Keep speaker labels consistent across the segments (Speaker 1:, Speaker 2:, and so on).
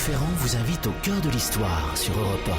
Speaker 1: Ferrand vous invite au cœur de l'histoire sur Europe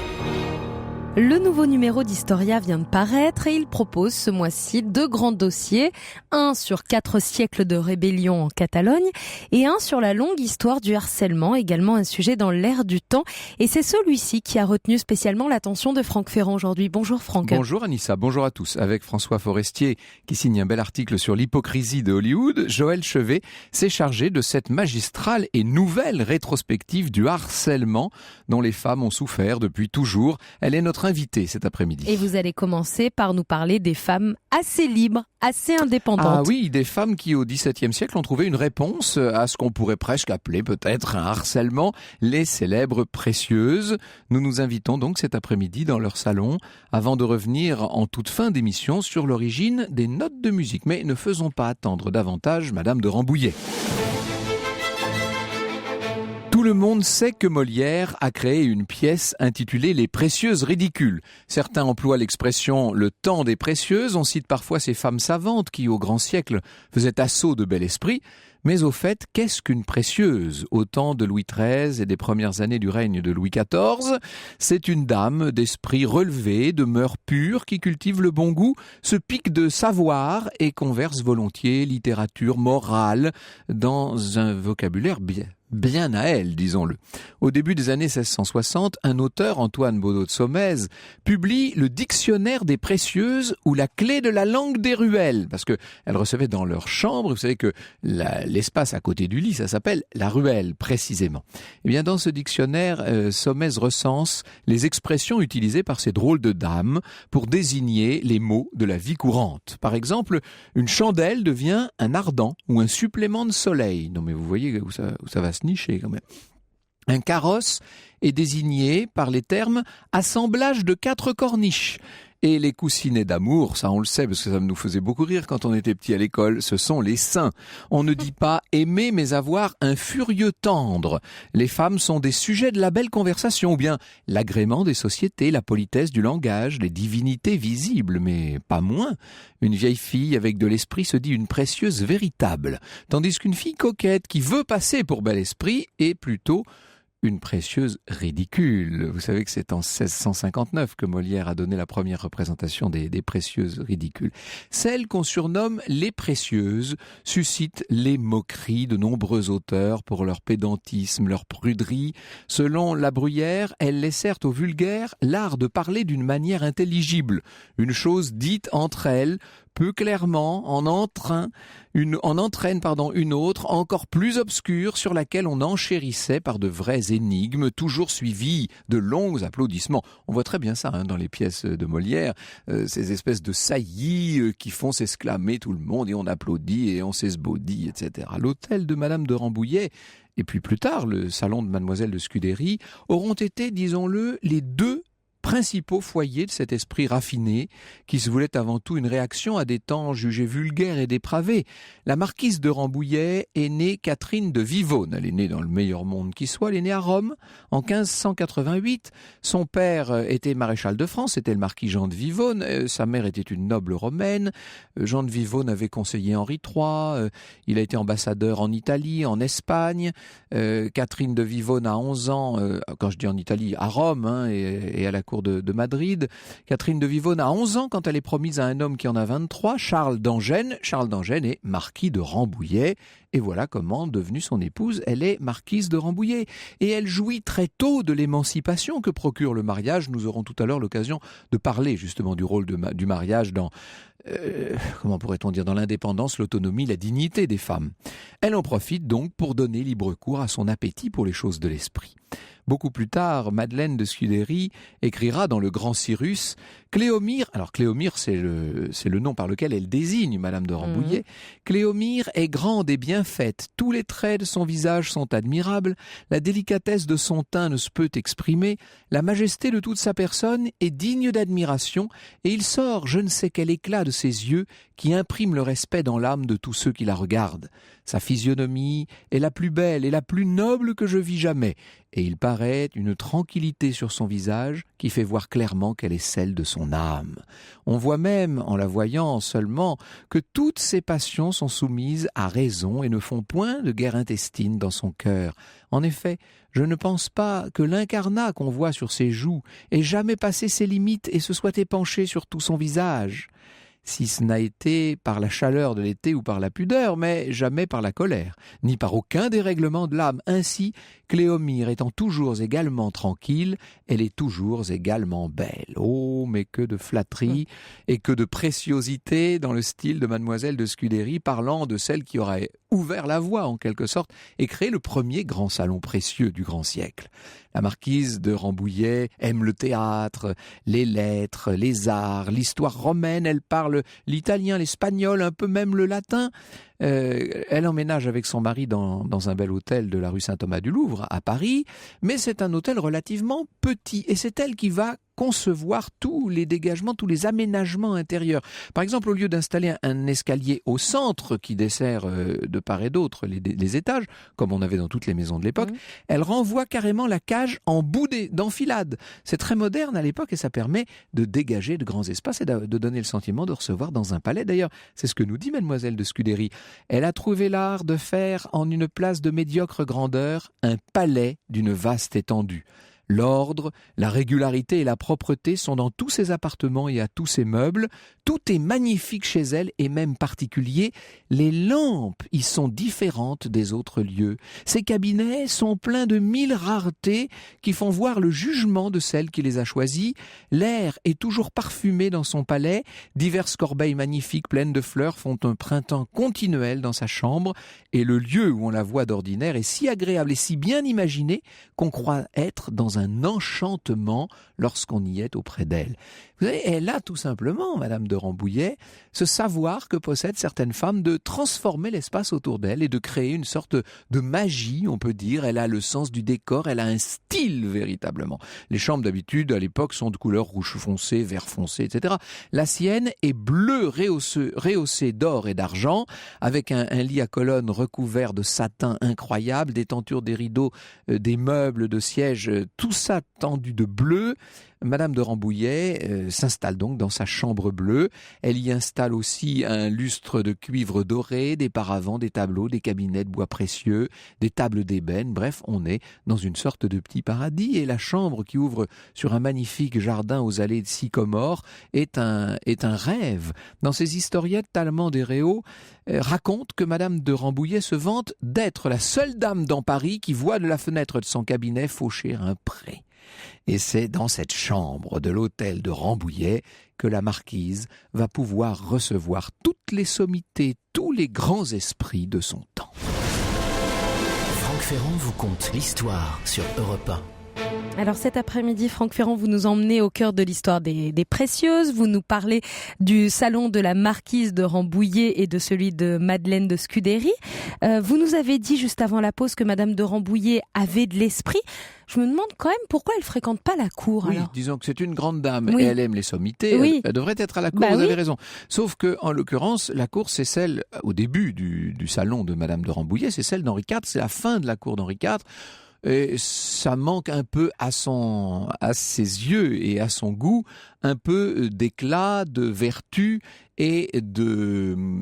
Speaker 1: 1.
Speaker 2: Le nouveau numéro d'Historia vient de paraître et il propose ce mois-ci 2 grands dossiers. Un sur 4 siècles de rébellion en Catalogne et un sur la longue histoire du harcèlement, également un sujet dans l'air du temps. Et c'est celui-ci qui a retenu spécialement l'attention de Franck Ferrand aujourd'hui. Bonjour Franck.
Speaker 3: Bonjour Anissa, bonjour à tous. Avec François Forestier qui signe un bel article sur l'hypocrisie de Hollywood, Joël Chevet s'est chargé de cette magistrale et nouvelle rétrospective du harcèlement dont les femmes ont souffert depuis toujours. Elle est notre invitée cet après-midi.
Speaker 2: Et vous allez commencer par nous parler des femmes assez libres, assez indépendantes.
Speaker 3: Ah oui, des femmes qui au XVIIe siècle ont trouvé une réponse à ce qu'on pourrait presque appeler peut-être un harcèlement, les célèbres précieuses. Nous nous invitons donc cet après-midi dans leur salon avant de revenir en toute fin d'émission sur l'origine des notes de musique. Mais ne faisons pas attendre davantage Madame de Rambouillet. Tout le monde sait que Molière a créé une pièce intitulée « Les précieuses ridicules ». Certains emploient l'expression « le temps des précieuses ». On cite parfois ces femmes savantes qui, au grand siècle, faisaient assaut de bel esprit. Mais au fait, qu'est-ce qu'une précieuse? Au temps de Louis XIII et des premières années du règne de Louis XIV, c'est une dame d'esprit relevé, de mœurs pures, qui cultive le bon goût, se pique de savoir et converse volontiers littérature morale dans un vocabulaire bien à elle, disons-le. Au début des années 1660, un auteur, Antoine Baudot de Saumaise, publie le Dictionnaire des précieuses ou la clé de la langue des ruelles, parce que elles recevaient dans leur chambre, vous savez que l'espace à côté du lit, ça s'appelle la ruelle, précisément. Et bien, dans ce dictionnaire, Saumaise recense les expressions utilisées par ces drôles de dames pour désigner les mots de la vie courante. Par exemple, une chandelle devient un ardent ou un supplément de soleil. Non mais vous voyez où ça va se nicher quand même. Un carrosse est désigné par les termes « assemblage de 4 corniches ». Et les coussinets d'amour, ça on le sait parce que ça nous faisait beaucoup rire quand on était petit à l'école, ce sont les seins. On ne dit pas aimer mais avoir un furieux tendre. Les femmes sont des sujets de la belle conversation, ou bien l'agrément des sociétés, la politesse du langage, les divinités visibles, mais pas moins. Une vieille fille avec de l'esprit se dit une précieuse véritable, tandis qu'une fille coquette qui veut passer pour bel esprit est plutôt une précieuse ridicule. Vous savez que c'est en 1659 que Molière a donné la première représentation des précieuses ridicules. Celles qu'on surnomme les précieuses suscitent les moqueries de nombreux auteurs pour leur pédantisme, leur pruderie. Selon La Bruyère, elles laissèrent au vulgaire l'art de parler d'une manière intelligible. Une chose dite entre elles peu clairement en entraîne une autre encore plus obscure sur laquelle on enchérissait par de vraies énigmes, toujours suivies de longs applaudissements. On voit très bien ça dans les pièces de Molière, ces espèces de saillies qui font s'exclamer tout le monde et on applaudit et on s'esbaudit, etc. L'hôtel de Madame de Rambouillet et puis plus tard le salon de Mademoiselle de Scudéry auront été, disons-le, les 2 principaux foyers de cet esprit raffiné qui se voulait avant tout une réaction à des temps jugés vulgaires et dépravés. La marquise de Rambouillet est née Catherine de Vivonne. Elle est née dans le meilleur monde qui soit. Elle est née à Rome en 1588. Son père était maréchal de France, c'était le marquis Jean de Vivonne. Sa mère était une noble romaine. Jean de Vivonne avait conseillé Henri III. Il a été ambassadeur en Italie, en Espagne. Catherine de Vivonne a 11 ans, quand je dis en Italie, à Rome et à la cour de Madrid. Catherine de Vivonne a 11 ans quand elle est promise à un homme qui en a 23, Charles d'Angennes. Charles d'Angennes est marquis de Rambouillet. Et voilà comment, devenue son épouse, elle est marquise de Rambouillet. Et elle jouit très tôt de l'émancipation que procure le mariage. Nous aurons tout à l'heure l'occasion de parler justement du rôle du mariage dans comment pourrait-on dire, dans l'indépendance, l'autonomie, la dignité des femmes. Elle en profite donc pour donner libre cours à son appétit pour les choses de l'esprit. Beaucoup plus tard, Madeleine de Scudéry écrira dans le Grand Cyrus Cléomire, alors Cléomire c'est le nom par lequel elle désigne Madame de Rambouillet, Cléomire est grande et bien faite, tous les traits de son visage sont admirables, la délicatesse de son teint ne se peut exprimer, la majesté de toute sa personne est digne d'admiration, et il sort je ne sais quel éclat de ses yeux qui imprime le respect dans l'âme de tous ceux qui la regardent. Sa physionomie est la plus belle et la plus noble que je vis jamais, et il paraît une tranquillité sur son visage qui fait voir clairement qu'elle est celle de son son âme. On voit même, en la voyant seulement, que toutes ses passions sont soumises à raison et ne font point de guerre intestine dans son cœur. En effet, je ne pense pas que l'incarnat qu'on voit sur ses joues ait jamais passé ses limites et se soit épanché sur tout son visage. Si ce n'a été par la chaleur de l'été ou par la pudeur, mais jamais par la colère, ni par aucun dérèglement de l'âme. Ainsi, Cléomire étant toujours également tranquille, elle est toujours également belle. Oh, mais que de flatterie et que de préciosité dans le style de Mademoiselle de Scudéry, parlant de celle qui aurait ouvert la voie, en quelque sorte, et créé le premier grand salon précieux du grand siècle. La marquise de Rambouillet aime le théâtre, les lettres, les arts, l'histoire romaine, elle parle l'italien, l'espagnol, un peu même le latin. Elle emménage avec son mari dans un bel hôtel de la rue Saint-Thomas-du-Louvre à Paris, mais c'est un hôtel relativement petit et c'est elle qui va concevoir tous les dégagements, tous les aménagements intérieurs. Par exemple, au lieu d'installer un escalier au centre qui dessert de part et d'autre les étages, comme on avait dans toutes les maisons de l'époque, elle renvoie carrément la cage en bout d'enfilade. C'est très moderne à l'époque et ça permet de dégager de grands espaces et de donner le sentiment de recevoir dans un palais. D'ailleurs, c'est ce que nous dit Mademoiselle de Scudéry. Elle a trouvé l'art de faire en une place de médiocre grandeur un palais d'une vaste étendue. L'ordre, la régularité et la propreté sont dans tous ses appartements et à tous ses meubles. Tout est magnifique chez elle et même particulier. Les lampes y sont différentes des autres lieux. Ses cabinets sont pleins de 1000 raretés qui font voir le jugement de celle qui les a choisis. L'air est toujours parfumé dans son palais. Diverses corbeilles magnifiques pleines de fleurs font un printemps continuel dans sa chambre. Et le lieu où on la voit d'ordinaire est si agréable et si bien imaginé qu'on croit être dans un enchantement lorsqu'on y est auprès d'elle. Vous savez, elle a tout simplement, Madame de Rambouillet, ce savoir que possèdent certaines femmes de transformer l'espace autour d'elle et de créer une sorte de magie, on peut dire. Elle a le sens du décor, elle a un style véritablement. Les chambres d'habitude, à l'époque, sont de couleur rouge foncé, vert foncé, etc. La sienne est bleue rehaussée d'or et d'argent, avec un lit à colonnes recouvert de satin incroyable, des tentures, des rideaux, des meubles de siège, tout ça tendu de bleu. Madame de Rambouillet s'installe donc dans sa chambre bleue. Elle y installe aussi un lustre de cuivre doré, des paravents, des tableaux, des cabinets de bois précieux, des tables d'ébène. Bref, on est dans une sorte de petit paradis. Et la chambre qui ouvre sur un magnifique jardin aux allées de sycomore est un rêve. Dans ses historiettes, Talleyrand des Réaux raconte que Madame de Rambouillet se vante d'être la seule dame dans Paris qui voit de la fenêtre de son cabinet faucher un pré. Et c'est dans cette chambre de l'hôtel de Rambouillet que la marquise va pouvoir recevoir toutes les sommités, tous les grands esprits de son temps.
Speaker 1: Franck Ferrand vous conte l'histoire sur Europe 1.
Speaker 2: Alors cet après-midi, Franck Ferrand, vous nous emmenez au cœur de l'histoire des précieuses. Vous nous parlez du salon de la marquise de Rambouillet et de celui de Madeleine de Scudéry. Vous nous avez dit juste avant la pause que Madame de Rambouillet avait de l'esprit. Je me demande quand même pourquoi elle fréquente pas la cour.
Speaker 3: Oui,
Speaker 2: alors.
Speaker 3: Disons que c'est une grande dame
Speaker 2: Oui.
Speaker 3: et elle aime les sommités.
Speaker 2: Oui.
Speaker 3: Elle devrait être à la cour,
Speaker 2: Bah
Speaker 3: vous
Speaker 2: oui.
Speaker 3: avez raison. Sauf que, en l'occurrence, la cour, c'est celle, au début du salon de Madame de Rambouillet, c'est celle d'Henri IV, c'est la fin de la cour d'Henri IV. Et ça manque un peu à ses yeux et à son goût, un peu d'éclat, de vertu et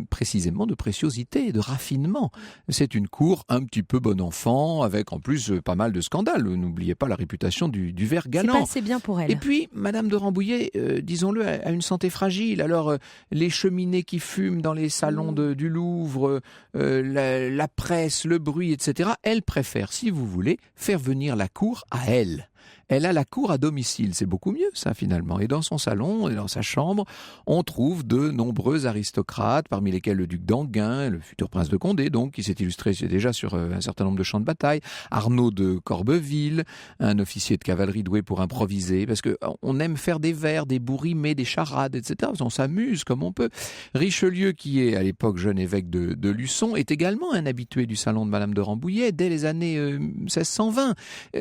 Speaker 3: précisément de préciosité, de raffinement. C'est une cour un petit peu bon enfant, avec en plus pas mal de scandales. N'oubliez pas la réputation du ver galant.
Speaker 2: C'est pas assez bien pour elle.
Speaker 3: Et puis, Madame de Rambouillet, disons-le, a une santé fragile. Alors, les cheminées qui fument dans les salons du Louvre, la presse, le bruit, etc., elle préfère, si vous voulez, faire venir la cour à elle. Elle a la cour à domicile, c'est beaucoup mieux ça finalement. Et dans son salon et dans sa chambre, on trouve de nombreux aristocrates, parmi lesquels le duc d'Enghien, le futur prince de Condé, donc, qui s'est illustré déjà sur un certain nombre de champs de bataille, Arnaud de Corbeville, un officier de cavalerie doué pour improviser, parce que on aime faire des vers, des bourrimés, des charades, etc. On s'amuse comme on peut. Richelieu, qui est à l'époque jeune évêque de Luçon, est également un habitué du salon de Madame de Rambouillet dès les années 1620.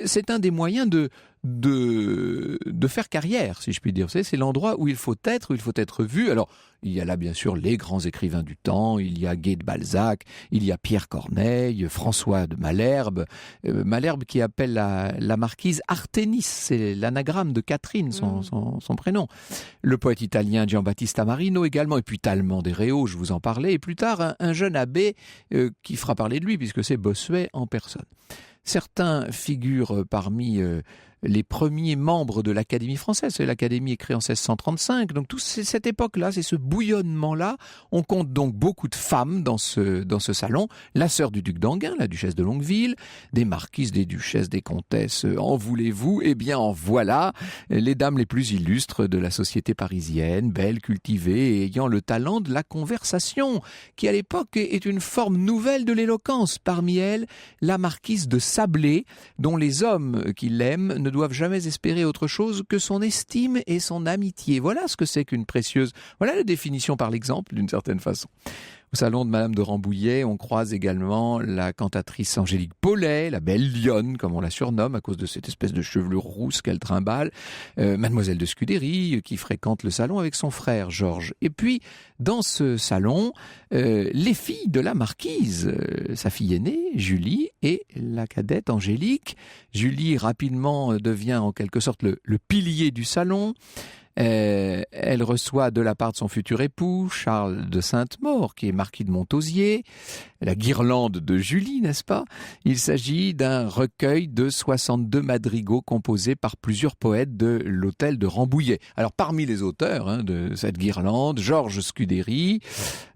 Speaker 3: C'est un des moyens de de faire carrière, si je puis dire. Vous savez, c'est l'endroit où il faut être vu. Alors, il y a là, bien sûr, les grands écrivains du temps, il y a Guy de Balzac, il y a Pierre Corneille, François de Malherbe. Malherbe qui appelle la marquise Arténis, c'est l'anagramme de Catherine, son prénom. Le poète italien Giambattista Marino également, et puis Talleyrand des Réaux, je vous en parlais, et plus tard, un jeune abbé qui fera parler de lui, puisque c'est Bossuet en personne. Certains figurent parmi les premiers membres de l'Académie française. L'Académie est créée en 1635, donc toute cette époque-là, c'est ce bouillonnement-là. On compte donc beaucoup de femmes dans ce salon. La sœur du duc d'Enghien, la duchesse de Longueville, des marquises, des duchesses, des comtesses, en voulez-vous? Eh bien, en voilà les dames les plus illustres de la société parisienne, belles, cultivées et ayant le talent de la conversation, qui à l'époque est une forme nouvelle de l'éloquence. Parmi elles, la marquise de Sablé, dont les hommes qui l'aiment ne doivent jamais espérer autre chose que son estime et son amitié. Voilà ce que c'est qu'une précieuse. Voilà la définition par l'exemple, d'une certaine façon. Au salon de Madame de Rambouillet, on croise également la cantatrice Angélique Paulet, la belle lionne, comme on la surnomme, à cause de cette espèce de chevelure rousse qu'elle trimballe, Mademoiselle de Scudéry, qui fréquente le salon avec son frère Georges. Et puis, dans ce salon, les filles de la marquise, sa fille aînée, Julie, et la cadette Angélique. Julie, rapidement, devient en quelque sorte le pilier du salon. Elle reçoit de la part de son futur époux, Charles de Sainte-Maure, qui est marquis de Montausier, la guirlande de Julie, n'est-ce pas? Il s'agit d'un recueil de 62 madrigaux composés par plusieurs poètes de l'hôtel de Rambouillet. Alors, parmi les auteurs de cette guirlande, Georges Scudéry.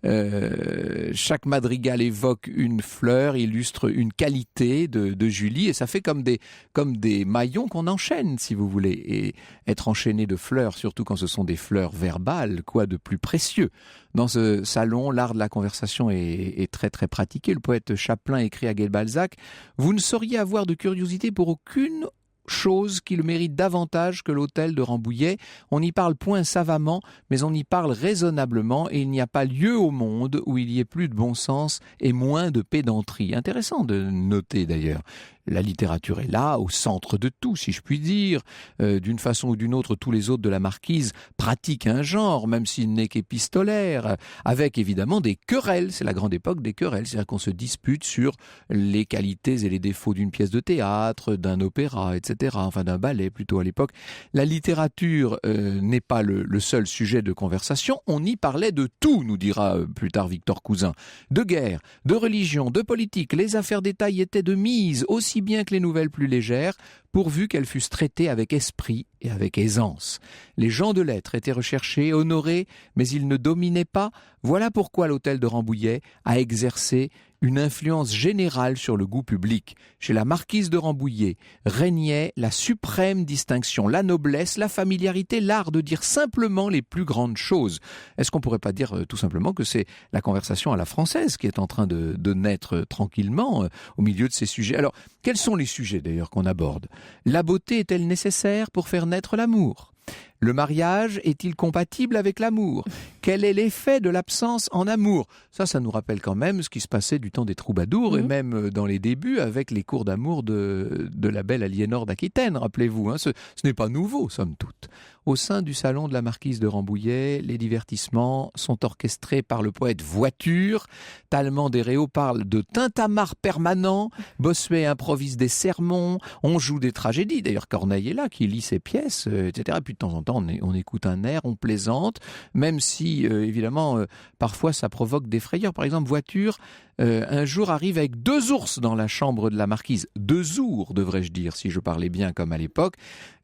Speaker 3: Chaque madrigal évoque une fleur, illustre une qualité de Julie, et ça fait comme des maillons qu'on enchaîne, si vous voulez. Et être enchaîné de fleurs, surtout quand ce sont des fleurs verbales, quoi de plus précieux? Dans ce salon, l'art de la conversation est très très pratiqué. Le poète Chaplin écrit à Guy de Balzac « Vous ne sauriez avoir de curiosité pour aucune chose qui le mérite davantage que l'hôtel de Rambouillet. On n'y parle point savamment, mais on y parle raisonnablement, et il n'y a pas lieu au monde où il y ait plus de bon sens et moins de pédanterie. » Intéressant de noter d'ailleurs. La littérature est là, au centre de tout, si je puis dire. D'une façon ou d'une autre, tous les autres de la marquise pratiquent un genre, même s'il n'est qu'épistolaire, avec évidemment des querelles. C'est la grande époque des querelles, c'est-à-dire qu'on se dispute sur les qualités et les défauts d'une pièce de théâtre, d'un opéra, etc., enfin d'un ballet plutôt à l'époque. La littérature n'est pas le seul sujet de conversation, on y parlait de tout, nous dira plus tard Victor Cousin. De guerre, de religion, de politique, les affaires d'État y étaient de mise, aussi bien que les nouvelles plus légères, pourvu qu'elles fussent traitées avec esprit et avec aisance. Les gens de lettres étaient recherchés, honorés, mais ils ne dominaient pas. Voilà pourquoi l'hôtel de Rambouillet a exercé une influence générale sur le goût public. Chez la marquise de Rambouillet régnait la suprême distinction, la noblesse, la familiarité, l'art de dire simplement les plus grandes choses. Est-ce qu'on pourrait pas dire tout simplement que c'est la conversation à la française qui est en train de naître tranquillement au milieu de ces sujets? Alors, quels sont les sujets d'ailleurs qu'on aborde? La beauté est-elle nécessaire pour faire naître l'amour? Le mariage est-il compatible avec l'amour? Quel est l'effet de l'absence en amour? Ça nous rappelle quand même ce qui se passait du temps des troubadours, et même dans les débuts avec les cours d'amour de la belle Aliénor d'Aquitaine, rappelez-vous. Ce n'est pas nouveau, somme toute. Au sein du salon de la marquise de Rambouillet, les divertissements sont orchestrés par le poète Voiture. Talleyrand des Réaux parle de tintamarre permanent. Bossuet improvise des sermons. On joue des tragédies. D'ailleurs, Corneille est là, qui lit ses pièces, etc. Et puis de temps en temps, on écoute un air, on plaisante, même si, évidemment, parfois ça provoque des frayeurs. Par exemple, Voiture, un jour arrive avec 2 ours dans la chambre de la marquise. 2 ours, devrais-je dire, si je parlais bien comme à l'époque.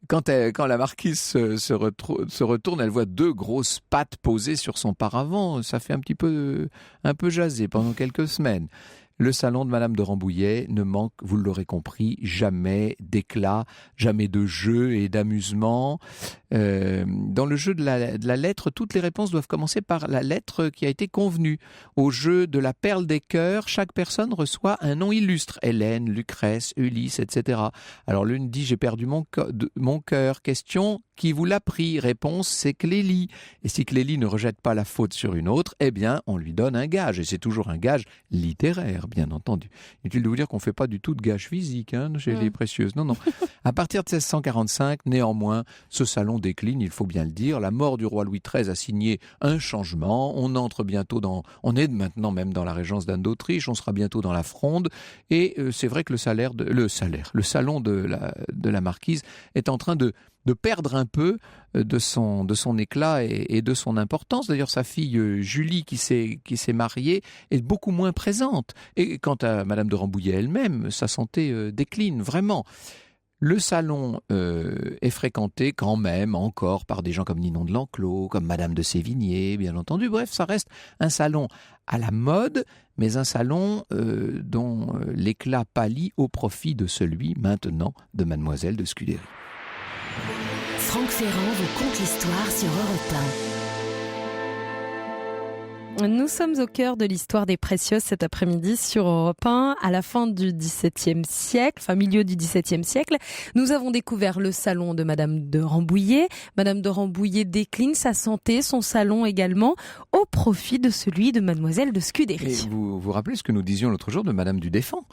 Speaker 3: Quand la marquise se retourne, elle voit 2 grosses pattes posées sur son paravent. Ça fait un peu jaser pendant quelques semaines. Le salon de Madame de Rambouillet ne manque, vous l'aurez compris, jamais d'éclat, jamais de jeu et d'amusement. Dans le jeu de la lettre, toutes les réponses doivent commencer par la lettre qui a été convenue. Au jeu de la perle des cœurs, chaque personne reçoit un nom illustre. Hélène, Lucrèce, Ulysse, etc. Alors l'une dit « J'ai perdu mon cœur ». Question « Qui vous l'a pris ?» Réponse « C'est Clélie ». Et si Clélie ne rejette pas la faute sur une autre, eh bien on lui donne un gage. Et c'est toujours un gage littéraire, bien entendu. Inutile de vous dire qu'on ne fait pas du tout de gage physique chez les précieuses. Non. À partir de 1645, néanmoins, ce salon décline, il faut bien le dire. La mort du roi Louis XIII a signé un changement. On entre bientôt on est maintenant même dans la régence d'Anne d'Autriche, on sera bientôt dans la Fronde. Et c'est vrai que le salon de la marquise est en train de perdre un peu de son éclat et de son importance. D'ailleurs, sa fille Julie, qui s'est mariée, est beaucoup moins présente. Et quant à Madame de Rambouillet elle-même, sa santé décline vraiment. Le salon est fréquenté quand même encore par des gens comme Ninon de L'Enclos, comme Madame de Sévigné, bien entendu. Bref, ça reste un salon à la mode, mais un salon dont l'éclat pâlit au profit de celui maintenant de Mademoiselle de Scudéry.
Speaker 1: Franck Ferrand vous conte l'histoire sur Europe 1.
Speaker 2: Nous sommes au cœur de l'histoire des précieuses cet après-midi sur Europe 1. À la fin du XVIIe siècle, milieu du XVIIe siècle, nous avons découvert le salon de Madame de Rambouillet. Madame de Rambouillet décline sa santé, son salon également, au profit de celui de Mademoiselle de Scudéry.
Speaker 3: Et vous vous rappelez ce que nous disions l'autre jour de Madame du Défend,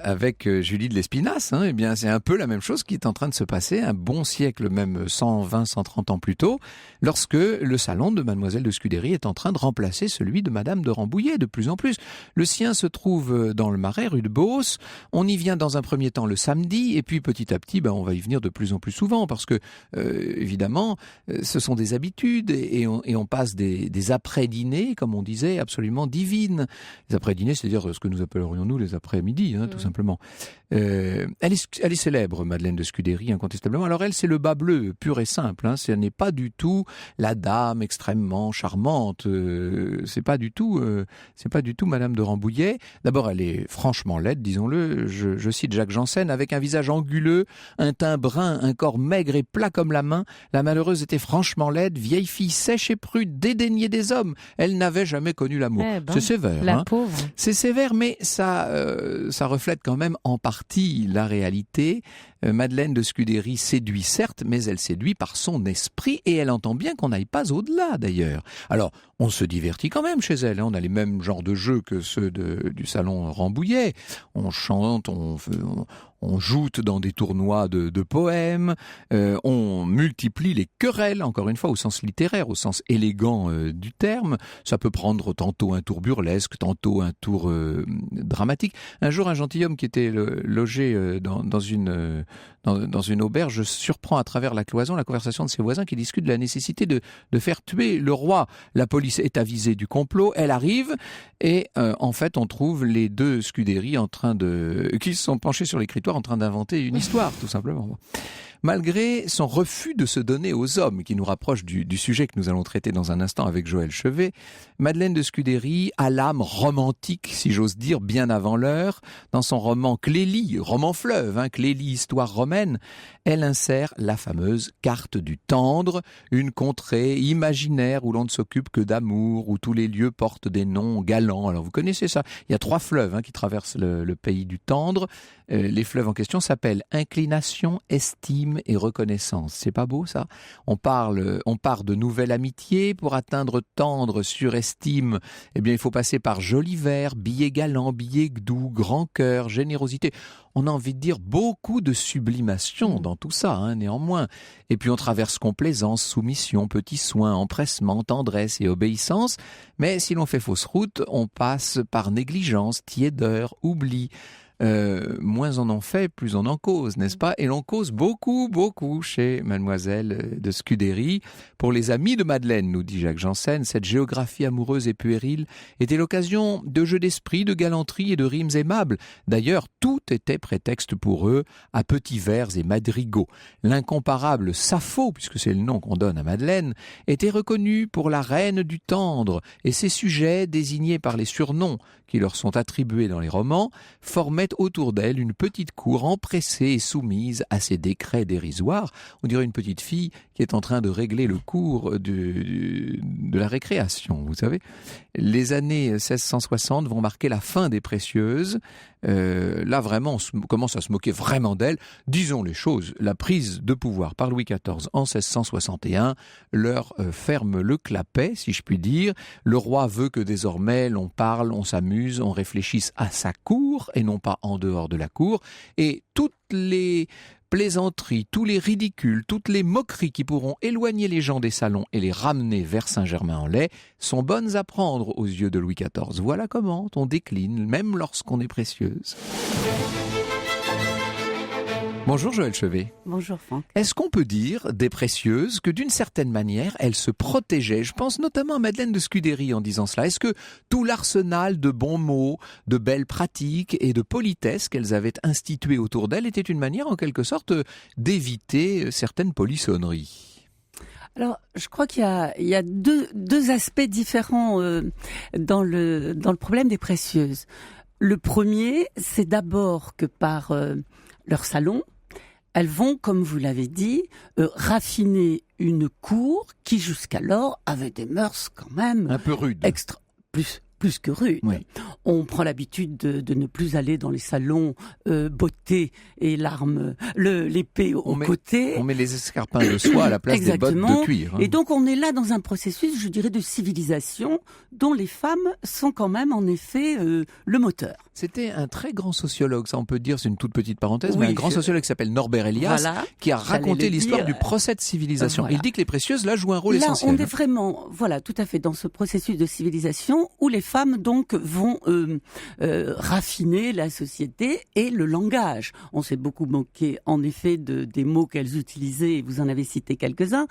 Speaker 3: avec Julie de Lespinasse. Eh bien, c'est un peu la même chose qui est en train de se passer, un bon siècle, même 120, 130 ans plus tôt, lorsque le salon de Mademoiselle de Scudéry est en train de remplacer celui de Madame de Rambouillet de plus en plus. Le sien se trouve dans le Marais, rue de Beauce. On y vient dans un premier temps le samedi et puis petit à petit, on va y venir de plus en plus souvent parce que, évidemment, ce sont des habitudes et on passe des après-dîners, comme on disait, absolument divines. Les après-dîners, c'est-à-dire ce que nous appellerions nous les après-midi, tout simplement. Elle est célèbre, Madeleine de Scudéry, incontestablement. Alors elle, c'est le bas bleu, pur et simple. Ce n'est pas du tout la dame extrêmement charmante. C'est pas du tout Madame de Rambouillet. D'abord, elle est franchement laide, disons-le. Je cite Jacques Janssen, avec un visage anguleux, un teint brun, un corps maigre et plat comme la main. La malheureuse était franchement laide, vieille fille sèche et prude, dédaignée des hommes. Elle n'avait jamais connu l'amour. C'est sévère.
Speaker 2: La pauvre.
Speaker 3: C'est sévère, mais ça reflète quand même en partie la réalité. Madeleine de Scudéry séduit certes, mais elle séduit par son esprit et elle entend bien qu'on n'aille pas au-delà d'ailleurs. Alors, on se divertit quand même chez elle. On a les mêmes genres de jeux que ceux du salon Rambouillet. On chante, on joute dans des tournois de poèmes, on multiplie les querelles, encore une fois, au sens littéraire, au sens élégant du terme. Ça peut prendre tantôt un tour burlesque, tantôt un tour dramatique. Un jour, un gentilhomme qui était logé dans une auberge surprend à travers la cloison la conversation de ses voisins qui discutent de la nécessité de faire tuer le roi. La police est avisée du complot, elle arrive et en fait on trouve les deux Scudéry qui se sont penchés sur l'écritoire en train d'inventer une histoire, tout simplement. Malgré son refus de se donner aux hommes, qui nous rapproche du sujet que nous allons traiter dans un instant avec Joël Chevet, Madeleine de Scudéry a l'âme romantique, si j'ose dire, bien avant l'heure. Dans son roman Clélie, roman fleuve, Clélie, histoire romaine, elle insère la fameuse carte du tendre, une contrée imaginaire où l'on ne s'occupe que d'amour, où tous les lieux portent des noms galants. Alors vous connaissez ça, il y a 3 fleuves qui traversent le pays du tendre. Les fleuves en question s'appellent inclination, estime et reconnaissance. C'est pas beau ça ? On part de nouvelle amitié pour atteindre tendre sur estime. Eh bien, il faut passer par joli vers, billet galant, billet doux, grand cœur, générosité. On a envie de dire beaucoup de sublimation dans tout ça, néanmoins. Et puis on traverse complaisance, soumission, petits soins, empressement, tendresse et obéissance. Mais si l'on fait fausse route, on passe par négligence, tiédeur, oubli. Moins on en fait, plus on en cause, n'est-ce pas ? Et l'on cause beaucoup, beaucoup chez Mademoiselle de Scudéry. Pour les amis de Madeleine, nous dit Jacques Janssen, cette géographie amoureuse et puérile était l'occasion de jeux d'esprit, de galanterie et de rimes aimables. D'ailleurs, tout était prétexte pour eux à petits vers et madrigaux. L'incomparable Sappho, puisque c'est le nom qu'on donne à Madeleine, était reconnue pour la reine du tendre, et ses sujets, désignés par les surnoms qui leur sont attribués dans les romans, formaient avait autour d'elle une petite cour empressée et soumise à ses décrets dérisoires. On dirait une petite fille qui est en train de régler le cours de la récréation, vous savez. Les années 1660 vont marquer la fin des précieuses. Là, vraiment, on commence à se moquer vraiment d'elle. Disons les choses, la prise de pouvoir par Louis XIV en 1661 leur ferme le clapet, si je puis dire. Le roi veut que désormais l'on parle, on s'amuse, on réfléchisse à sa cour et non pas en dehors de la cour. Et toutes les plaisanteries, tous les ridicules, toutes les moqueries qui pourront éloigner les gens des salons et les ramener vers Saint-Germain-en-Laye sont bonnes à prendre aux yeux de Louis XIV. Voilà comment on décline, même lorsqu'on est précieuse. Bonjour Joël Chevet.
Speaker 4: Bonjour Franck.
Speaker 3: Est-ce qu'on peut dire des précieuses que d'une certaine manière elles se protégeaient? Je pense notamment à Madeleine de Scudéry en disant cela. Est-ce que tout l'arsenal de bons mots, de belles pratiques et de politesse qu'elles avaient institué autour d'elles était une manière en quelque sorte d'éviter certaines polissonneries?
Speaker 4: Alors, je crois qu'il y a deux aspects différents dans le problème des précieuses. Le premier, c'est d'abord que par leur salon, elles vont, comme vous l'avez dit, raffiner une cour qui jusqu'alors avait des mœurs quand même
Speaker 3: un peu rudes,
Speaker 4: plus que rudes.
Speaker 3: Oui.
Speaker 4: On prend l'habitude de ne plus aller dans les salons beauté et l'épée au côté.
Speaker 3: On met les escarpins de soie à la place des bottes de cuir.
Speaker 4: Et donc on est là dans un processus, je dirais, de civilisation dont les femmes sont quand même en effet le moteur.
Speaker 3: C'était un très grand sociologue, ça on peut dire, c'est une toute petite parenthèse, mais un grand sociologue qui s'appelle Norbert Elias, qui a raconté l'histoire du procès de civilisation. Il dit que les précieuses, là, jouent un rôle essentiel.
Speaker 4: Là, on est vraiment, tout à fait, dans ce processus de civilisation où les femmes, donc, vont raffiner la société et le langage. On s'est beaucoup moqué, en effet, des mots qu'elles utilisaient, et vous en avez cité quelques-uns.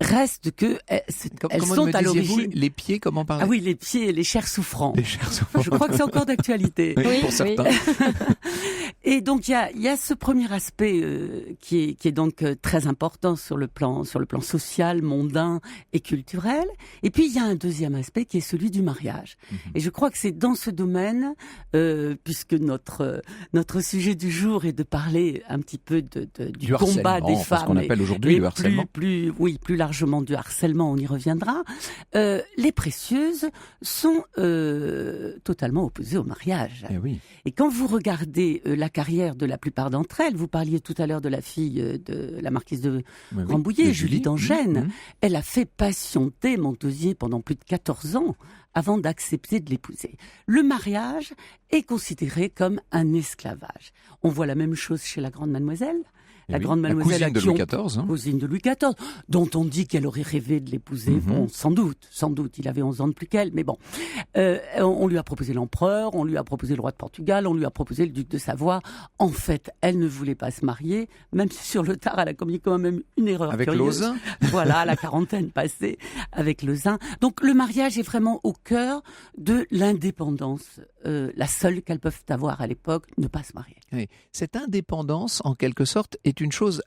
Speaker 4: Reste que elles sont à l'origine...
Speaker 3: Les pieds, comment parler?
Speaker 4: Ah oui, les pieds, les chairs souffrants.
Speaker 3: Les chairs souffrants.
Speaker 4: Je crois que c'est encore d'actualité.
Speaker 3: Oui, pour certains.
Speaker 4: Et donc il y a ce premier aspect qui est donc très important sur le plan social, mondain et culturel. Et puis il y a un deuxième aspect qui est celui du mariage. Et je crois que c'est dans ce domaine, puisque notre sujet du jour est de parler un petit peu du combat des femmes,
Speaker 3: ce qu'on appelle aujourd'hui le harcèlement.
Speaker 4: Plus largement du harcèlement, on y reviendra. Les précieuses sont totalement opposées au mariage.
Speaker 3: Eh oui.
Speaker 4: Et quand vous regardez la carrière de la plupart d'entre elles, vous parliez tout à l'heure de la fille de la marquise de Rambouillet, Julie d'Angène, elle a fait patienter Montausier pendant plus de 14 ans avant d'accepter de l'épouser. Le mariage est considéré comme un esclavage. On voit la même chose chez la grande mademoiselle. La grande mademoiselle
Speaker 3: cousine de Louis XIV,
Speaker 4: cousine de Louis XIV, dont on dit qu'elle aurait rêvé de l'épouser. Bon, sans doute, il avait 11 ans de plus qu'elle, mais bon. On lui a proposé l'empereur, on lui a proposé le roi de Portugal, on lui a proposé le duc de Savoie. En fait, elle ne voulait pas se marier, même si sur le tard, elle a commis quand même une erreur
Speaker 3: avec
Speaker 4: curieuse.
Speaker 3: Lauzun.
Speaker 4: Voilà, la quarantaine passée avec Lauzun. Donc le mariage est vraiment au cœur de l'indépendance, la seule qu'elles peuvent avoir à l'époque, ne pas se marier.
Speaker 3: Oui. Cette indépendance, en quelque sorte, est une chose,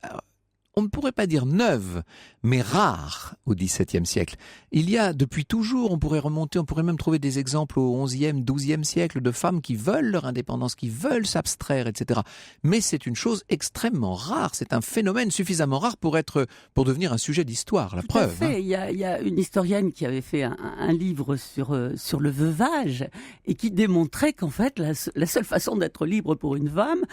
Speaker 3: on ne pourrait pas dire neuve, mais rare au XVIIe siècle. Il y a depuis toujours, on pourrait même trouver des exemples au XIe, XIIe siècle de femmes qui veulent leur indépendance, qui veulent s'abstraire, etc. Mais c'est une chose extrêmement rare, c'est un phénomène suffisamment rare pour devenir un sujet d'histoire, la preuve.
Speaker 4: Tout à fait. Il y a une historienne qui avait fait un livre sur le veuvage et qui démontrait qu'en fait, la seule façon d'être libre pour une femme,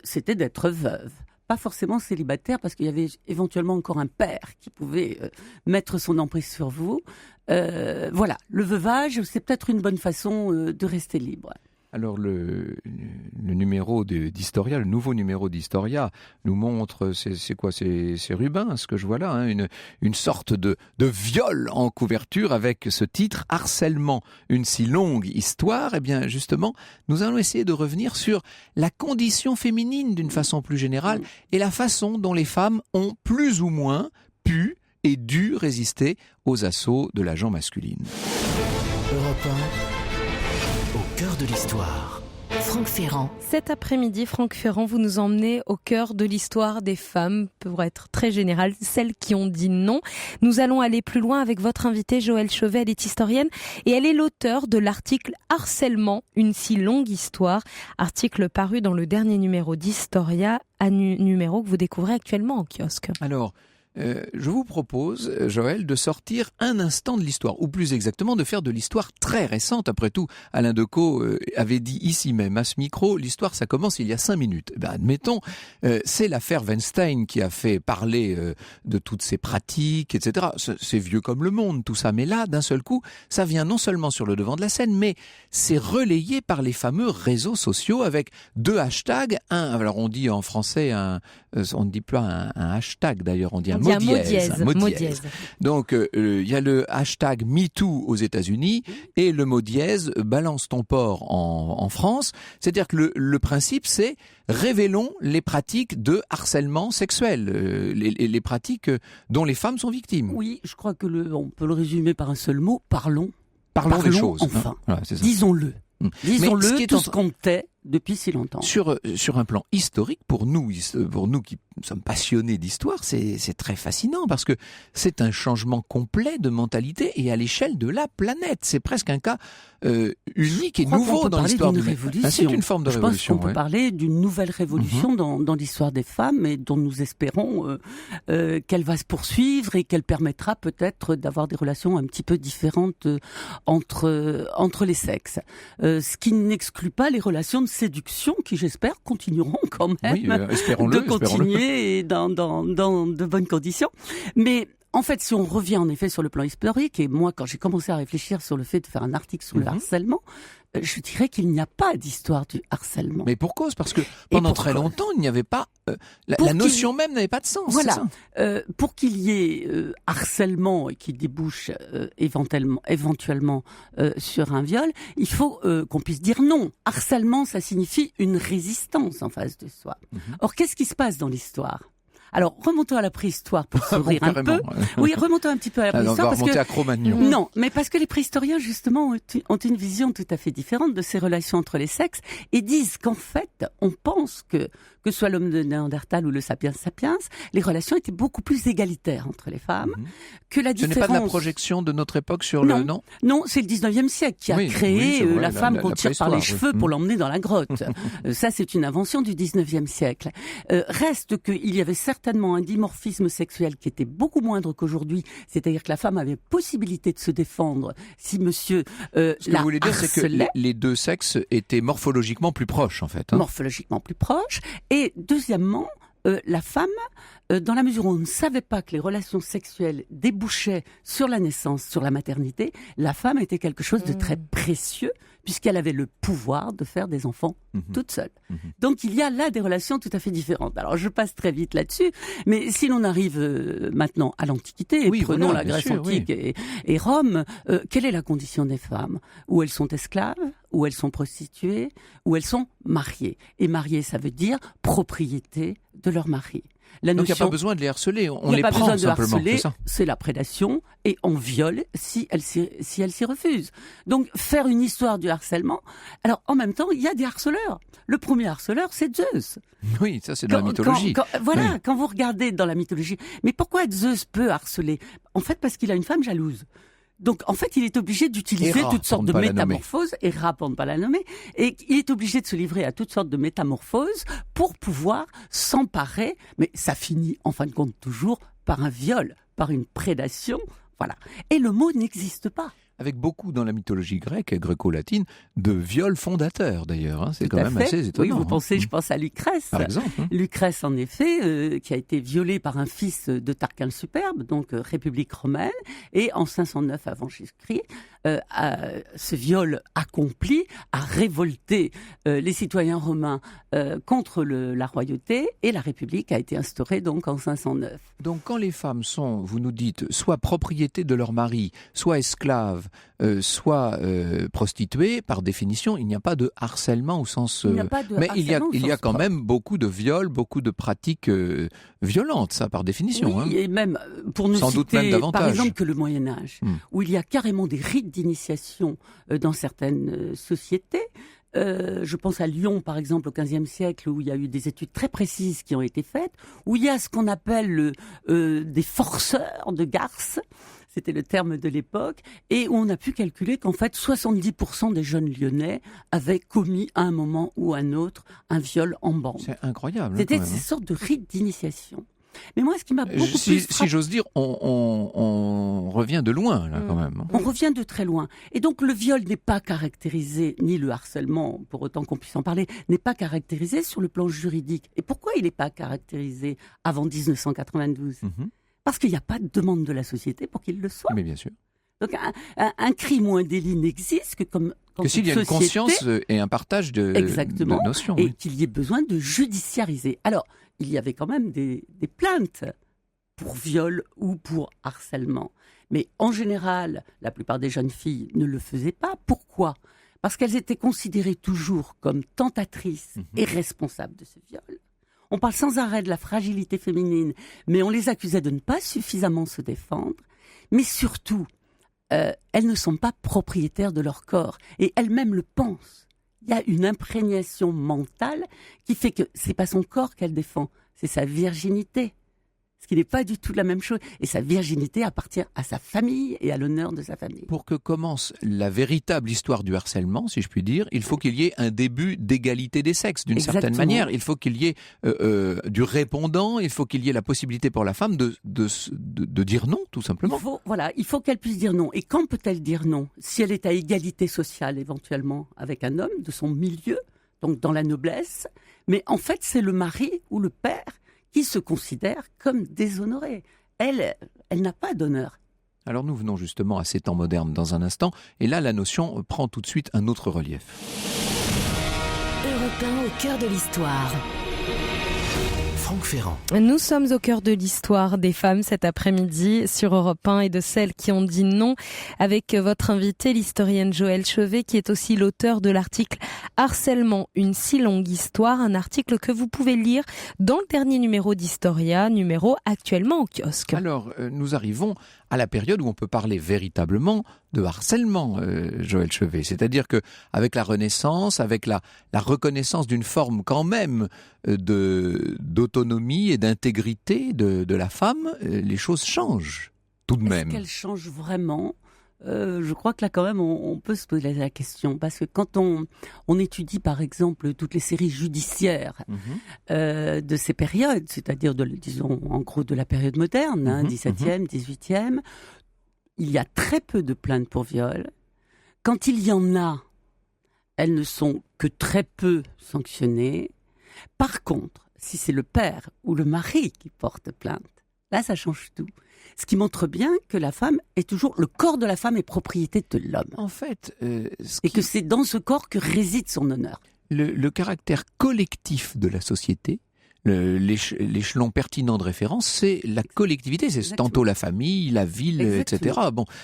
Speaker 4: c'était d'être veuve. Pas forcément célibataire, parce qu'il y avait éventuellement encore un père qui pouvait mettre son emprise sur vous. Voilà, le veuvage, c'est peut-être une bonne façon de rester libre.
Speaker 3: Alors le numéro d'Historia, le nouveau numéro d'Historia nous montre, c'est quoi, c'est Rubens, ce que je vois là, hein, une sorte de viol en couverture avec ce titre « Harcèlement, une si longue histoire ». Eh bien justement, nous allons essayer de revenir sur la condition féminine d'une façon plus générale et la façon dont les femmes ont plus ou moins pu et dû résister aux assauts de la gent masculine.
Speaker 1: Europe 1, au cœur de l'histoire. Franck Ferrand.
Speaker 2: Cet après-midi, Franck Ferrand, vous nous emmenez au cœur de l'histoire des femmes, pour être très générale, celles qui ont dit non. Nous allons aller plus loin avec votre invitée Joëlle Chauvet, elle est historienne et elle est l'auteure de l'article « Harcèlement, une si longue histoire », article paru dans le dernier numéro d'Historia, un numéro que vous découvrez actuellement en kiosque.
Speaker 3: Alors, je vous propose, Joël, de sortir un instant de l'histoire, ou plus exactement de faire de l'histoire très récente. Après tout, Alain Decaux avait dit ici même à ce micro, l'histoire ça commence il y a 5 minutes. Ben, admettons, c'est l'affaire Weinstein qui a fait parler de toutes ces pratiques, etc. C'est vieux comme le monde tout ça, mais là, d'un seul coup, ça vient non seulement sur le devant de la scène, mais c'est relayé par les fameux réseaux sociaux avec 2 hashtags. Alors on dit en français, on ne dit plus un hashtag d'ailleurs, on dit un mot dièse. Donc, il y a le hashtag MeToo aux États-Unis et le mot dièse balance ton porc en France. C'est-à-dire que le principe, c'est révélons les pratiques de harcèlement sexuel, les pratiques dont les femmes sont victimes.
Speaker 4: Oui, je crois que on peut le résumer par un seul mot, parlons
Speaker 3: des choses.
Speaker 4: Enfin,
Speaker 3: voilà, c'est ça.
Speaker 4: Disons-le. Disons-le,
Speaker 3: Mais
Speaker 4: tout ce qu'on tait depuis si longtemps.
Speaker 3: Sur un plan historique, pour nous qui sommes passionnés d'histoire, c'est très fascinant parce que c'est un changement complet de mentalité et à l'échelle de la planète. C'est presque un cas unique et nouveau dans l'histoire du monde. C'est une forme de révolution.
Speaker 4: Je pense qu'on peut parler d'une nouvelle révolution dans l'histoire des femmes et dont nous espérons qu'elle va se poursuivre et qu'elle permettra peut-être d'avoir des relations un petit peu différentes entre les sexes. Ce qui n'exclut pas les relations de séduction qui, j'espère, continueront quand même de continuer dans de bonnes conditions. Mais en fait, si on revient en effet sur le plan historique, et moi, quand j'ai commencé à réfléchir sur le fait de faire un article sur le harcèlement, je dirais qu'il n'y a pas d'histoire du harcèlement.
Speaker 3: Mais pour cause, parce que pendant très longtemps, il n'y avait pas... la notion même n'avait pas de sens.
Speaker 4: Voilà. Pour qu'il y ait harcèlement et qui débouche éventuellement sur un viol, il faut qu'on puisse dire non. Harcèlement, ça signifie une résistance en face de soi. Or, qu'est-ce qui se passe dans l'histoire ? Alors, remontons à la préhistoire pour s'ouvrir un peu. Oui, remontons un petit peu à la préhistoire.
Speaker 3: On va remonter à Cro-Magnon.
Speaker 4: Non, mais parce que les préhistoriens, justement, ont une vision tout à fait différente de ces relations entre les sexes et disent qu'en fait, on pense que soit l'homme de Néandertal ou le sapiens sapiens, les relations étaient beaucoup plus égalitaires entre les femmes, que la différence...
Speaker 3: Ce n'est pas de la projection de notre époque sur le...
Speaker 4: Non, c'est le 19e siècle qui a créé la femme qu'on tire par les cheveux pour l'emmener dans la grotte. Ça, c'est une invention du 19e siècle. Reste qu'il y avait certainement un dimorphisme sexuel qui était beaucoup moindre qu'aujourd'hui, c'est-à-dire que la femme avait possibilité de se défendre si monsieur
Speaker 3: Ce que vous voulez dire, c'est que les deux sexes étaient morphologiquement plus proches, en fait.
Speaker 4: Morphologiquement plus proches. Et deuxièmement, la femme, dans la mesure où on ne savait pas que les relations sexuelles débouchaient sur la naissance, sur la maternité, la femme était quelque chose de très précieux puisqu'elle avait le pouvoir de faire des enfants toute seule. Donc il y a là des relations tout à fait différentes. Alors je passe très vite là-dessus, mais si l'on arrive maintenant à l'Antiquité, prenons la Grèce antique et Rome, quelle est la condition des femmes ? Où elles sont esclaves, où elles sont prostituées, où elles sont mariées. Et mariées, ça veut dire propriété de leur mari.
Speaker 3: Donc il n'y a pas besoin de les harceler, on les prend simplement.
Speaker 4: C'est la prédation et on viole si elle s'y refuse. Donc faire une histoire du harcèlement, alors en même temps il y a des harceleurs. Le premier harceleur c'est Zeus.
Speaker 3: Oui, ça c'est dans la mythologie.
Speaker 4: Quand vous regardez dans la mythologie, mais pourquoi Zeus peut harceler ? En fait parce qu'il a une femme jalouse. Donc, en fait, il est obligé d'utiliser toutes sortes de métamorphoses, Héra pour ne pas la nommer, et il est obligé de se livrer à toutes sortes de métamorphoses pour pouvoir s'emparer, mais ça finit, en fin de compte, toujours par un viol, par une prédation, voilà. Et le mot n'existe pas.
Speaker 3: Avec beaucoup dans la mythologie grecque et gréco-latine de viols fondateurs d'ailleurs. C'est quand même assez étonnant.
Speaker 4: Oui, vous pensez, je pense à Lucrèce.
Speaker 3: Par exemple.
Speaker 4: Lucrèce, en effet, qui a été violée par un fils de Tarquin le Superbe, donc République romaine, et en 509 avant Jésus-Christ, ce viol accompli a révolté les citoyens romains contre la royauté, et la République a été instaurée donc en 509.
Speaker 3: Donc quand les femmes sont, vous nous dites, soit propriété de leur mari, soit esclaves, soit prostituées, par définition, il n'y a pas de harcèlement au sens... mais il y a quand même beaucoup de viols, beaucoup de pratiques violentes, ça, par définition.
Speaker 4: Oui, et même, pour nous citer, par exemple, que le Moyen-Âge, où il y a carrément des rites d'initiation dans certaines sociétés, Je pense à Lyon, par exemple, au XVe siècle, où il y a eu des études très précises qui ont été faites, où il y a ce qu'on appelle des forceurs de garces, c'était le terme de l'époque, et où on a pu calculer qu'en fait 70% des jeunes Lyonnais avaient commis à un moment ou à un autre un viol en bande.
Speaker 3: C'est incroyable.
Speaker 4: C'était ces sortes de rites d'initiation. Mais moi, ce qui m'a beaucoup plus frappé...
Speaker 3: Si j'ose dire, on revient de loin, là, quand même.
Speaker 4: On revient de très loin. Et donc, le viol n'est pas caractérisé, ni le harcèlement, pour autant qu'on puisse en parler, n'est pas caractérisé sur le plan juridique. Et pourquoi il n'est pas caractérisé avant 1992 ? Parce qu'il n'y a pas de demande de la société pour qu'il le soit.
Speaker 3: Mais bien sûr.
Speaker 4: Donc, un crime ou un délit n'existe que comme...
Speaker 3: Que s'il y a une conscience et un partage de notions.
Speaker 4: Et qu'il y ait besoin de judiciariser. Alors, il y avait quand même des plaintes pour viol ou pour harcèlement. Mais en général, la plupart des jeunes filles ne le faisaient pas. Pourquoi ? Parce qu'elles étaient considérées toujours comme tentatrices et responsables de ce viol. On parle sans arrêt de la fragilité féminine, mais on les accusait de ne pas suffisamment se défendre. Mais surtout, elles ne sont pas propriétaires de leur corps et elles-mêmes le pensent. Il y a une imprégnation mentale qui fait que c'est pas son corps qu'elle défend, c'est sa virginité. Ce qui n'est pas du tout la même chose. Et sa virginité appartient à sa famille et à l'honneur de sa famille.
Speaker 3: Pour que commence la véritable histoire du harcèlement, si je puis dire, il faut qu'il y ait un début d'égalité des sexes, d'une certaine manière. Il faut qu'il y ait du répondant, il faut qu'il y ait la possibilité pour la femme de dire non, tout simplement.
Speaker 4: Il faut qu'elle puisse dire non. Et quand peut-elle dire non ? Si elle est à égalité sociale, éventuellement, avec un homme de son milieu, donc dans la noblesse. Mais en fait, c'est le mari ou le père qui se considère comme déshonorée. Elle n'a pas d'honneur.
Speaker 3: Alors nous venons justement à ces temps modernes dans un instant, et là la notion prend tout de suite un autre relief.
Speaker 1: Europe 1 au cœur de l'histoire. Franck Ferrand.
Speaker 2: Nous sommes au cœur de l'histoire des femmes cet après-midi sur Europe 1 et de celles qui ont dit non avec votre invitée, l'historienne Joëlle Chevet, qui est aussi l'auteur de l'article Harcèlement, une si longue histoire, un article que vous pouvez lire dans le dernier numéro d'Historia, numéro actuellement au kiosque.
Speaker 3: Alors, nous arrivons à la période où on peut parler véritablement de harcèlement, Joëlle Chevet. C'est-à-dire que avec la Renaissance, avec la reconnaissance d'une forme quand même d'autonomie et d'intégrité de la femme, les choses changent tout de même.
Speaker 4: Est-ce qu'elles changent vraiment ? Je crois que là quand même on peut se poser la question, parce que quand on étudie par exemple toutes les séries judiciaires de ces périodes, c'est-à-dire disons en gros de la période moderne, 17e, 18e, il y a très peu de plaintes pour viol. Quand il y en a, elles ne sont que très peu sanctionnées. Par contre, si c'est le père ou le mari qui porte plainte, là ça change tout. Ce qui montre bien que le corps de la femme est propriété de l'homme.
Speaker 3: En fait,
Speaker 4: que c'est dans ce corps que réside son honneur.
Speaker 3: Le caractère collectif de la société, l'échelon pertinent de référence, c'est la collectivité, c'est tantôt la famille, la ville, etc.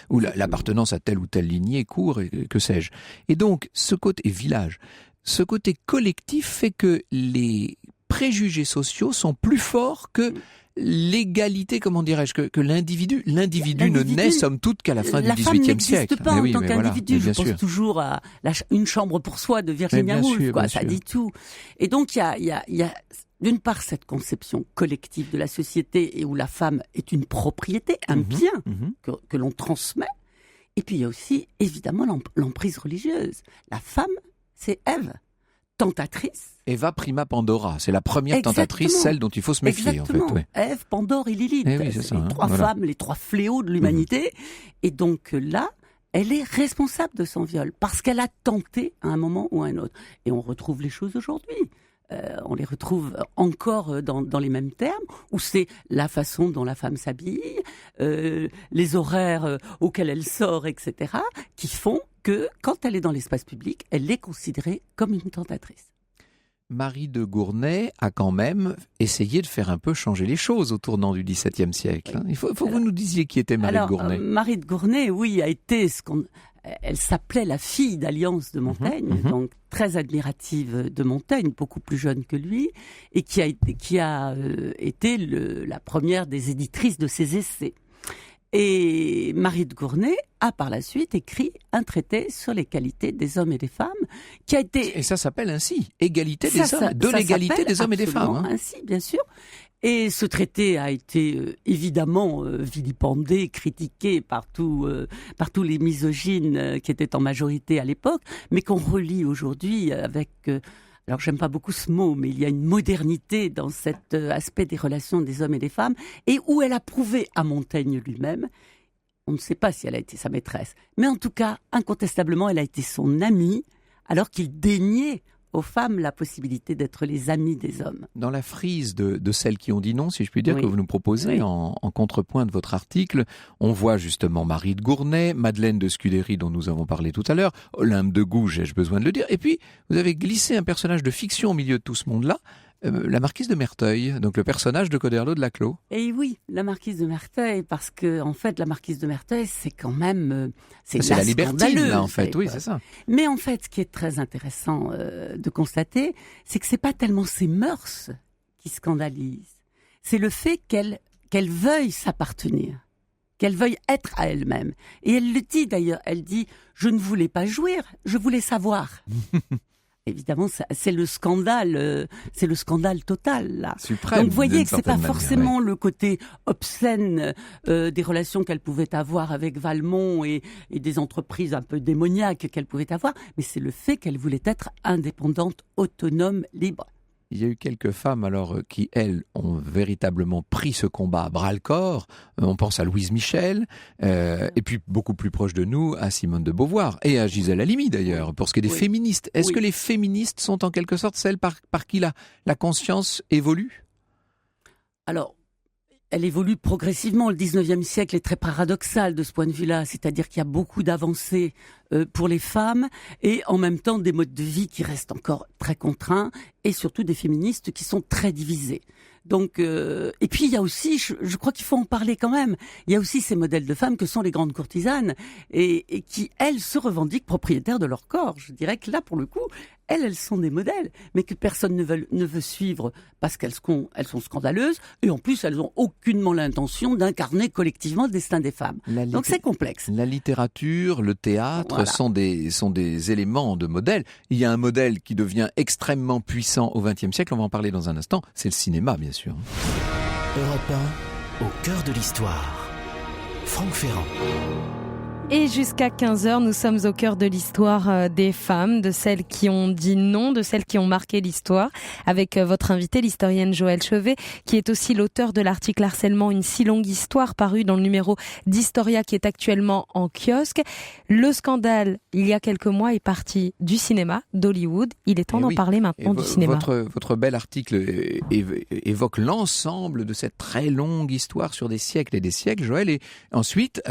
Speaker 3: Ou l'appartenance à telle ou telle lignée, cour, et que sais-je. Et donc, ce côté collectif fait que les préjugés sociaux sont plus forts que l'égalité, comment dirais-je, que l'individu ne naît somme toute qu'à la fin du XVIIIe siècle.
Speaker 4: La femme n'existe pas en tant qu'individu. Je pense toujours à Une chambre pour soi de Virginia Woolf, ça dit tout. Et donc il y a d'une part cette conception collective de la société et où la femme est une propriété, un bien que l'on transmet. Et puis il y a aussi évidemment l'emprise religieuse. La femme, c'est Ève, tentatrice.
Speaker 3: Eva prima Pandora, c'est la première tentatrice, celle dont il faut se méfier.
Speaker 4: Exactement.
Speaker 3: En fait.
Speaker 4: Ève, Pandore et Lilith, c'est les trois femmes, les trois fléaux de l'humanité. Et donc là, elle est responsable de son viol, parce qu'elle a tenté à un moment ou à un autre. Et on retrouve les choses aujourd'hui. On les retrouve encore dans les mêmes termes, où c'est la façon dont la femme s'habille, les horaires auxquels elle sort, etc., qui font que, quand elle est dans l'espace public, elle est considérée comme une tentatrice.
Speaker 3: Marie de Gournay a quand même essayé de faire un peu changer les choses au tournant du XVIIe siècle. Il faut que vous nous disiez qui était Marie de Gournay.
Speaker 4: Marie de Gournay, oui, a été elle s'appelait la fille d'Alliance de Montaigne, donc très admirative de Montaigne, beaucoup plus jeune que lui, et qui a été la première des éditrices de ses essais. Et Marie de Gournay a par la suite écrit un traité sur les qualités des hommes et des femmes qui a été...
Speaker 3: Et ça s'appelle ainsi, égalité des hommes, de l'égalité des hommes et des femmes. Hein.
Speaker 4: Ainsi, bien sûr. Et ce traité a été évidemment vilipendé, critiqué par tous les misogynes qui étaient en majorité à l'époque, mais qu'on relit aujourd'hui avec... alors j'aime pas beaucoup ce mot, mais il y a une modernité dans cet aspect des relations des hommes et des femmes, et où elle a prouvé à Montaigne lui-même, on ne sait pas si elle a été sa maîtresse, mais en tout cas, incontestablement, elle a été son amie, alors qu'il déniait aux femmes la possibilité d'être les amies des hommes.
Speaker 3: Dans la frise de celles qui ont dit non, si je puis dire, que vous nous proposez en contrepoint de votre article, on voit justement Marie de Gournay, Madeleine de Scudéry dont nous avons parlé tout à l'heure, Olympe de Gouges, ai-je besoin de le dire, et puis vous avez glissé un personnage de fiction au milieu de tout ce monde-là, la marquise de Merteuil, donc le personnage de Coderlo de Laclos.
Speaker 4: Et oui, la marquise de Merteuil, parce que en fait, la marquise de Merteuil, c'est quand même
Speaker 3: c'est la libertine, là, en fait, oui, c'est ça.
Speaker 4: Mais en fait, ce qui est très intéressant de constater, c'est que c'est pas tellement ses mœurs qui scandalisent, c'est le fait qu'elle veuille s'appartenir, qu'elle veuille être à elle-même. Et elle le dit d'ailleurs, elle dit « Je ne voulais pas jouir, je voulais savoir ». Évidemment, c'est le scandale total là.
Speaker 3: Suprême,
Speaker 4: donc, vous voyez que c'est pas
Speaker 3: manière,
Speaker 4: forcément le côté obscène des relations qu'elle pouvait avoir avec Valmont et des entreprises un peu démoniaques qu'elle pouvait avoir, mais c'est le fait qu'elle voulait être indépendante, autonome, libre.
Speaker 3: Il y a eu quelques femmes alors qui, elles, ont véritablement pris ce combat à bras-le-corps. On pense à Louise Michel, et puis beaucoup plus proche de nous, à Simone de Beauvoir, et à Gisèle Halimi d'ailleurs, pour ce qui est des féministes. Est-ce que les féministes sont en quelque sorte celles par qui la conscience évolue ?
Speaker 4: Alors, elle évolue progressivement. Le 19e siècle est très paradoxal de ce point de vue-là, c'est-à-dire qu'il y a beaucoup d'avancées pour les femmes et en même temps des modes de vie qui restent encore très contraints et surtout des féministes qui sont très divisées. Donc, et puis il y a aussi, je crois qu'il faut en parler quand même, il y a aussi ces modèles de femmes que sont les grandes courtisanes et qui, elles, se revendiquent propriétaires de leur corps. Je dirais que là, pour le coup, elles sont des modèles, mais que personne ne veut suivre parce qu'elles sont scandaleuses et en plus, elles n'ont aucunement l'intention d'incarner collectivement le destin des femmes. Donc c'est complexe.
Speaker 3: La littérature, le théâtre sont des éléments de modèle. Il y a un modèle qui devient extrêmement puissant au XXe siècle, on va en parler dans un instant, c'est le cinéma, bien sûr.
Speaker 1: Europe 1, au cœur de l'histoire. Franck Ferrand.
Speaker 2: Et jusqu'à 15h, nous sommes au cœur de l'histoire des femmes, de celles qui ont dit non, de celles qui ont marqué l'histoire, avec votre invitée, l'historienne Joëlle Chevet, qui est aussi l'auteur de l'article Harcèlement, une si longue histoire, paru dans le numéro d'Historia qui est actuellement en kiosque. Le scandale, il y a quelques mois, est parti du cinéma, d'Hollywood. Il est temps d'en parler maintenant du cinéma.
Speaker 3: Votre bel article évoque l'ensemble de cette très longue histoire sur des siècles et des siècles, Joëlle, et ensuite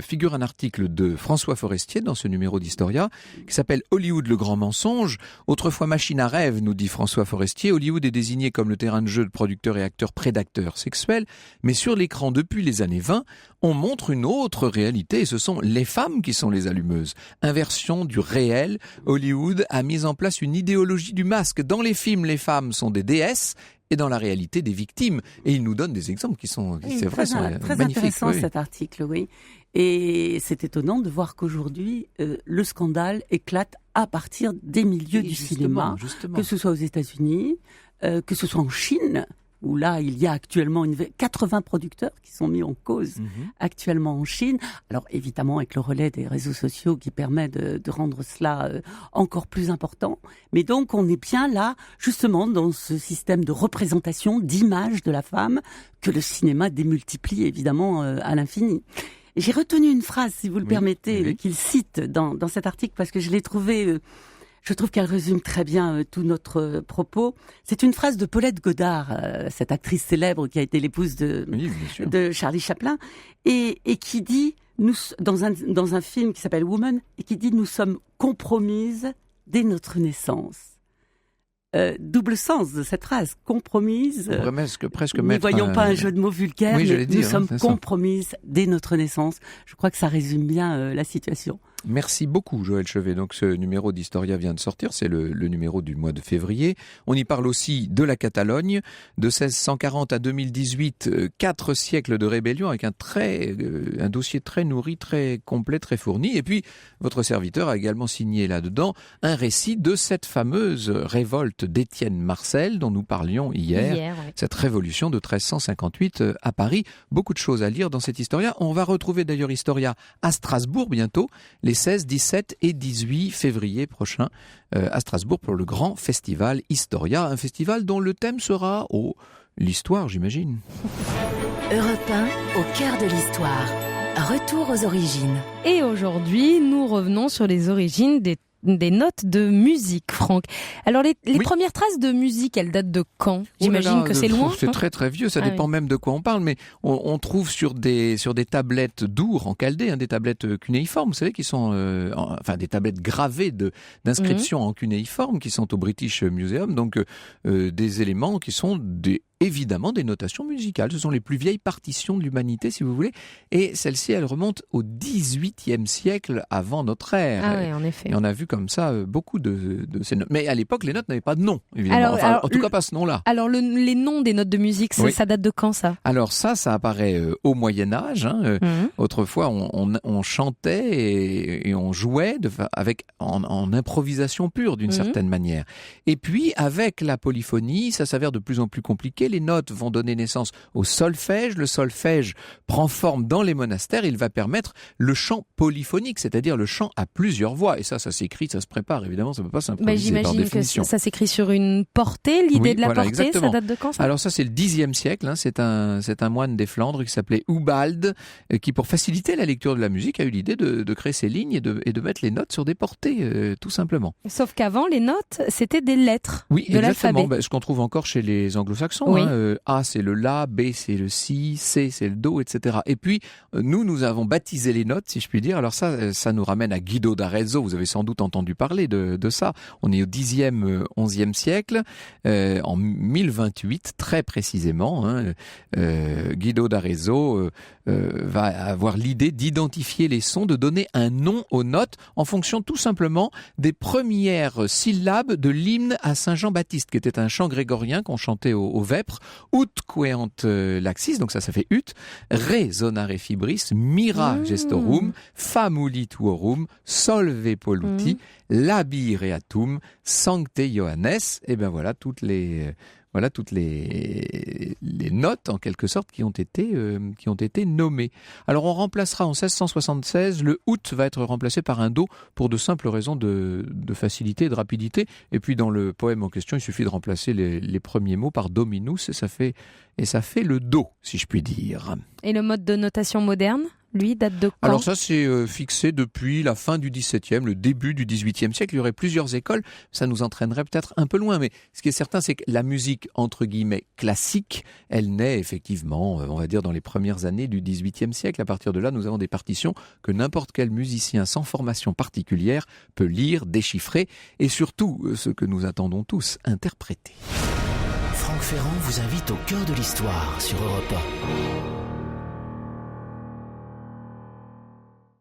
Speaker 3: figure un article de François Forestier dans ce numéro d'Historia qui s'appelle Hollywood le grand mensonge. Autrefois machine à rêve, nous dit François Forestier, Hollywood est désigné comme le terrain de jeu de producteurs et acteurs prédateurs sexuels, mais sur l'écran depuis les années 20, on montre une autre réalité et ce sont les femmes qui sont les allumeuses. Inversion du réel, Hollywood a mis en place une idéologie du masque. Dans les films, les femmes sont des déesses et dans la réalité des victimes. Et il nous donne des exemples qui sont, c'est vrai, sont
Speaker 4: très
Speaker 3: magnifiques.
Speaker 4: Intéressant cet article, oui. Et c'est étonnant de voir qu'aujourd'hui, le scandale éclate à partir des milieux du cinéma, que ce soit aux États-Unis, que ce soit en Chine, où là, il y a actuellement 80 producteurs qui sont mis en cause actuellement en Chine. Alors évidemment, avec le relais des réseaux sociaux qui permet de rendre cela encore plus important. Mais donc, on est bien là, justement, dans ce système de représentation, d'image de la femme, que le cinéma démultiplie évidemment à l'infini. J'ai retenu une phrase, si vous le permettez, qu'il cite dans cet article, parce que je l'ai trouvée... Je trouve qu'elle résume très bien tout notre propos. C'est une phrase de Paulette Goddard, cette actrice célèbre qui a été l'épouse de Charlie Chaplin, et qui dit, dans un film qui s'appelle Woman, et qui dit « Nous sommes compromises dès notre naissance ». Double sens de cette phrase, compromise.
Speaker 3: Presque
Speaker 4: ne voyons pas un jeu de mots vulgaire, mais nous sommes compromises dès notre naissance. Je crois que ça résume bien la situation.
Speaker 3: Merci beaucoup Joël Chevet. Donc ce numéro d'Historia vient de sortir, c'est le numéro du mois de février. On y parle aussi de la Catalogne, de 1640 à 2018, 4 siècles de rébellion avec un dossier très nourri, très complet, très fourni. Et puis votre serviteur a également signé là-dedans un récit de cette fameuse révolte d'Étienne Marcel dont nous parlions hier ouais. Cette révolution de 1358 à Paris. Beaucoup de choses à lire dans cette Historia. On va retrouver d'ailleurs Historia à Strasbourg bientôt, les 16, 17 et 18 février prochains à Strasbourg pour le grand festival Historia, un festival dont le thème sera l'histoire, j'imagine.
Speaker 1: Europe 1, au cœur de l'histoire. Retour aux origines.
Speaker 2: Et aujourd'hui, nous revenons sur les origines des notes de musique, Franck. Alors les premières traces de musique, elles datent de quand ? J'imagine que c'est loin.
Speaker 3: C'est très très vieux, ça dépend même de quoi on parle, mais on trouve sur des tablettes d'Our en chaldée, des tablettes cunéiformes, vous savez, qui sont des tablettes gravées d'inscriptions en cunéiforme qui sont au British Museum, donc des éléments qui sont évidemment des notations musicales. Ce sont les plus vieilles partitions de l'humanité, si vous voulez. Et celle-ci, elle remonte au XVIIIe siècle avant notre ère.
Speaker 2: Ah oui, en effet.
Speaker 3: Et on a vu comme ça beaucoup de ces notes. Mais à l'époque, les notes n'avaient pas de nom, évidemment. En tout cas, pas ce nom-là.
Speaker 2: Alors, les noms des notes de musique, ça date de quand, ça ? Alors
Speaker 3: ça apparaît au Moyen-Âge. Autrefois, on chantait et on jouait en improvisation pure, d'une certaine manière. Et puis, avec la polyphonie, ça s'avère de plus en plus compliqué. Les notes vont donner naissance au solfège. Le solfège prend forme dans les monastères. Il va permettre le chant polyphonique, c'est-à-dire le chant à plusieurs voix. Et ça s'écrit, ça se prépare. Évidemment, ça ne peut pas s'improviser par définition.
Speaker 2: J'imagine que ça s'écrit sur une portée. L'idée de la portée,
Speaker 3: exactement.
Speaker 2: Ça date de quand, ça ?
Speaker 3: Alors ça, c'est le Xe siècle. C'est un moine des Flandres qui s'appelait Ubald, qui, pour faciliter la lecture de la musique, a eu l'idée de créer ces lignes et de mettre les notes sur des portées, tout simplement.
Speaker 2: Sauf qu'avant, les notes, c'était des lettres de
Speaker 3: l'alphabet.
Speaker 2: l'alphabet.
Speaker 3: Ce qu'on trouve encore chez les anglo-saxons. Oui. A, c'est le La, B, c'est le Si, C, c'est le Do, etc. Et puis, nous avons baptisé les notes, si je puis dire. Alors ça nous ramène à Guido d'Arezzo. Vous avez sans doute entendu parler de ça. On est au Xe, XIe siècle, en 1028, très précisément. Guido d'Arezzo va avoir l'idée d'identifier les sons, de donner un nom aux notes en fonction tout simplement des premières syllabes de l'hymne à Saint Jean-Baptiste, qui était un chant grégorien qu'on chantait au vêpres. Ut queant laxis, donc ça fait ut, re sonare fibris, mira gestorum, famuli tuorum, solve polluti, labi reatum, sancte Johannes. Et ben voilà toutes les notes en quelque sorte qui ont été nommées. Alors on remplacera en 1676, le out va être remplacé par un do pour de simples raisons de facilité et de rapidité. Et puis dans le poème en question, il suffit de remplacer les premiers mots par dominus et ça fait le do, si je puis dire.
Speaker 2: Et le mode de notation moderne, lui, date de quand ?
Speaker 3: Alors ça, c'est fixé depuis la fin du XVIIe, le début du XVIIIe siècle. Il y aurait plusieurs écoles, ça nous entraînerait peut-être un peu loin. Mais ce qui est certain, c'est que la musique, entre guillemets, classique, elle naît effectivement, on va dire, dans les premières années du XVIIIe siècle. À partir de là, nous avons des partitions que n'importe quel musicien sans formation particulière peut lire, déchiffrer et surtout, ce que nous attendons tous, interpréter.
Speaker 1: Franck Ferrand vous invite au cœur de l'histoire sur Europe 1.